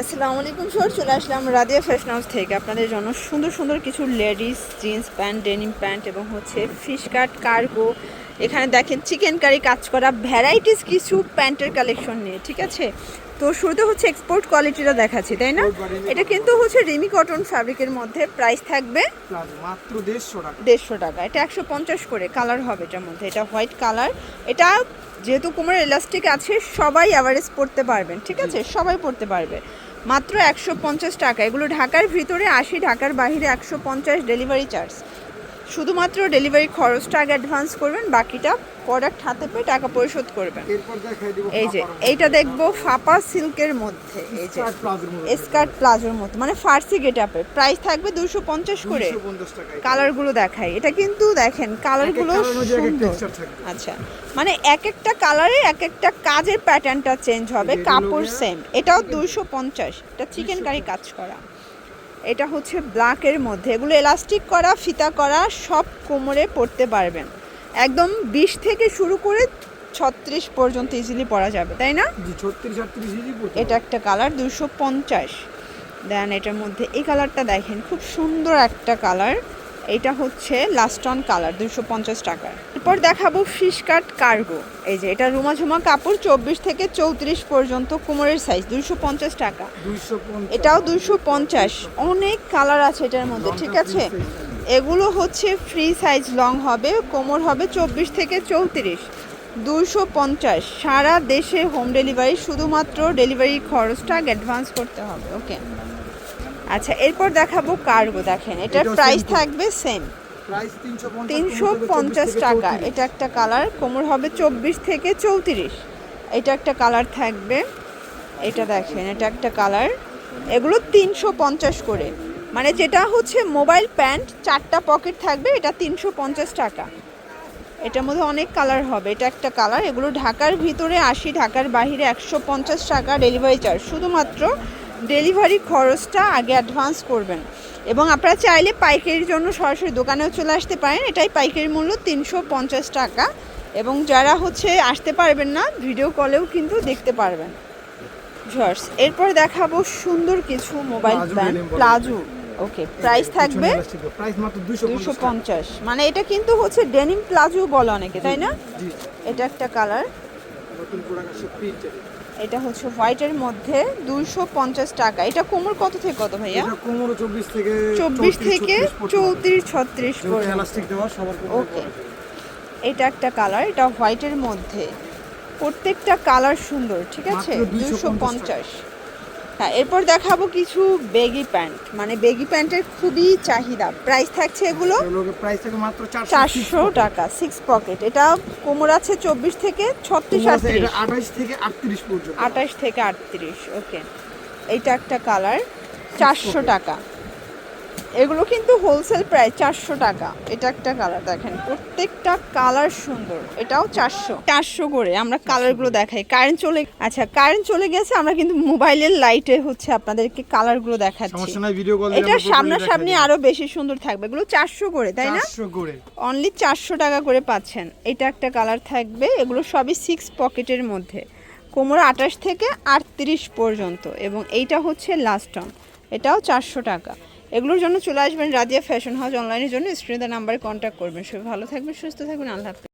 আসসালামু আলাইকুম স্যার, চলে আসলাম রাদিয়া ফ্যাশন হাউস থেকে আপনাদের জন্য সুন্দর সুন্দর কিছু ladies jeans pant, denim pant এবং হচ্ছে ফিশ কাট, কার্গো। এখানে দেখেন চিকেন কারি কাজ করা ভ্যারাইটিস কিছু প্যান্টের কালেকশন নিয়ে, ঠিক আছে। তো শুরুতে হচ্ছে এক্সপোর্ট কোয়ালিটিটা দেখাচ্ছি, তাই না? এটা কিন্তু হচ্ছে রিমি কটন ফ্যাব্রিকের মধ্যে, প্রাইস থাকবে মাত্র 150 টাকা। 150 টাকা। এটা 150 করে কালার হবে এটার মধ্যে। এটা হোয়াইট কালার। এটা যেহেতু কোমরের এলাস্টিক আছে, সবাই অ্যাভারেজ পড়তে পারবেন, ঠিক আছে, সবাই পড়তে পারবে। মাত্র 150 টাকা। এগুলো ঢাকার ভিতরে 80, ঢাকার বাইরে 150 ডেলিভারি চার্জ। শুধুমাত্র ডেলিভারি খরচটা আগে অ্যাডভান্স করবেন, বাকিটা প্রোডাক্ট হাতে পেয়ে টাকা পরিশোধ করবেন। এই যে এইটা দেখবো ফাপা সিল্কের মধ্যে, এই যে স্কার্ট প্লাজোর মতো, মানে ফার্সি গেট আপের। প্রাইস থাকবে 250 করে। কালারগুলো দেখাই, এটা কিন্তু দেখেন কালারগুলো সুন্দর। আচ্ছা, মানে এক একটা কালারে এক একটা কাজের প্যাটার্নটা চেঞ্জ হবে, কাপড় সেম। এটাও 250। এটা চিকেন কারি কাজ করা। এটা হচ্ছে ব্ল্যাকের মধ্যে, এগুলো এলাস্টিক করা, ফিতা করা, সব কোমরে পরতে পারবেন। একদম 20 থেকে শুরু করে 36 পর্যন্ত ইজিলি পরা যাবে, তাই না? এটা একটা কালার 250। দেন এটার মধ্যে এই কালারটা দেখেন, খুব সুন্দর একটা কালার। এটা হচ্ছে লাস্ট অন কালার, 250 টাকার। এরপর দেখাবো ফিশ কাট কার্গো। এই যে এটা রুমাঝুমা কাপড়, 24 থেকে 34 পর্যন্ত কোমরের সাইজ, 250 টাকা। এটাও 250। অনেক কালার আছে এটার মধ্যে, ঠিক আছে। এগুলো হচ্ছে ফ্রি সাইজ, লং হবে, কোমর হবে 24 থেকে 34, 250। সারা দেশে হোম ডেলিভারি, শুধুমাত্র ডেলিভারি খরচটা অ্যাডভান্স করতে হবে। ওকে, আচ্ছা। এরপর দেখাবো কার্গো। দেখেন এটার প্রাইস থাকবে সেম, 350 টাকা। এটা একটা কালার, কোমর হবে 24 থেকে 34। এটা একটা কালার থাকবে, এটা দেখেন, এটা একটা কালার। এগুলো 350 করে, মানে যেটা হচ্ছে মোবাইল প্যান্ট, 4টা পকেট থাকবে, এটা 350 টাকা। এটার মধ্যে অনেক কালার হবে। এটা একটা কালার। এগুলো ঢাকার ভিতরে 80, ঢাকার বাইরে 150 টাকা ডেলিভারি চার্জ। শুধুমাত্র ডেলিভারি খরচটা আগে অ্যাডভান্স করবেন। এবং আপনারা চাইলে পাইকারির জন্য সরাসরি দোকানেও চলে আসতে পারেন। এটাই পাইকারি মূল্য 350 টাকা। এবং যারা হচ্ছে আসতে পারবেন না, ভিডিও কলেও কিন্তু দেখতে পারবেন। জর্জ, এরপর দেখাবো সুন্দর কিছু মোবাইল প্যান্ট, প্লাজো। ওকে, প্রাইস থাকবে মাত্র 250। মানে এটা কিন্তু হচ্ছে ডেনিম প্লাজো বলে অনেকে, তাই না? এটা একটা কালার, এটা হচ্ছে হোয়াইটের মধ্যে, 250 টাকা। এটা কোমর কত থেকে কত ভাইয়া? এটা কোমর 24 থেকে 34, 36 এলাস্টিক দেওয়া সবার কোমরে। ওকে, এটা একটা কালার, এটা হোয়াইটের মধ্যে। প্রত্যেকটা কালার সুন্দর, ঠিক আছে, 250। হ্যাঁ, এরপর দেখাবো কিছু বেগি প্যান্ট, মানে বেগি প্যান্টের খুবই চাহিদা। প্রাইস থাকছে এগুলো প্রাইস থেকে মাত্র 400 টাকা। 6 পকেট। এটা কোমর আছে 24 থেকে 36, 38, এটা 28 থেকে 38 পর্যন্ত। 28 থেকে 38। ওকে, এইটা একটা কালার, 400 টাকা। এগুলো কিন্তু হোলসেল প্রাইস 400 টাকা। এটা একটা কালার, দেখেন প্রত্যেকটা কালার সুন্দর। এটাও 400 করে। আমরা কালারগুলো দেখাই। কারেন্ট চলে, আচ্ছা কারেন্ট চলে গেছে, আমরা কিন্তু মোবাইলের লাইটে হচ্ছে আপনাদেরকে কালারগুলো দেখাচ্ছি। সমস্যা নাই, ভিডিও কল এটা সামনাসামনি আরো বেশি সুন্দর থাকবে। এগুলো 400 করে, তাই না? 400 করে, অনলি 400 টাকা করে পাচ্ছেন। এটা একটা কালার থাকবে। এগুলো সবই 6 পকেটের মধ্যে, কোমর 28 থেকে 38 পর্যন্ত। এবং এইটা হচ্ছে লাস্ট অন, এটাও 400 টাকা। এগুলোর জন্য চলে আসবেন রাদিয়া ফ্যাশন হাউস। অনলাইনের জন্য স্ক্রিনে দেওয়া নাম্বারে কন্ট্যাক্ট করবেন। সবাই ভালো থাকবেন, সুস্থ থাকবেন, আল্লাহ হাফেজ।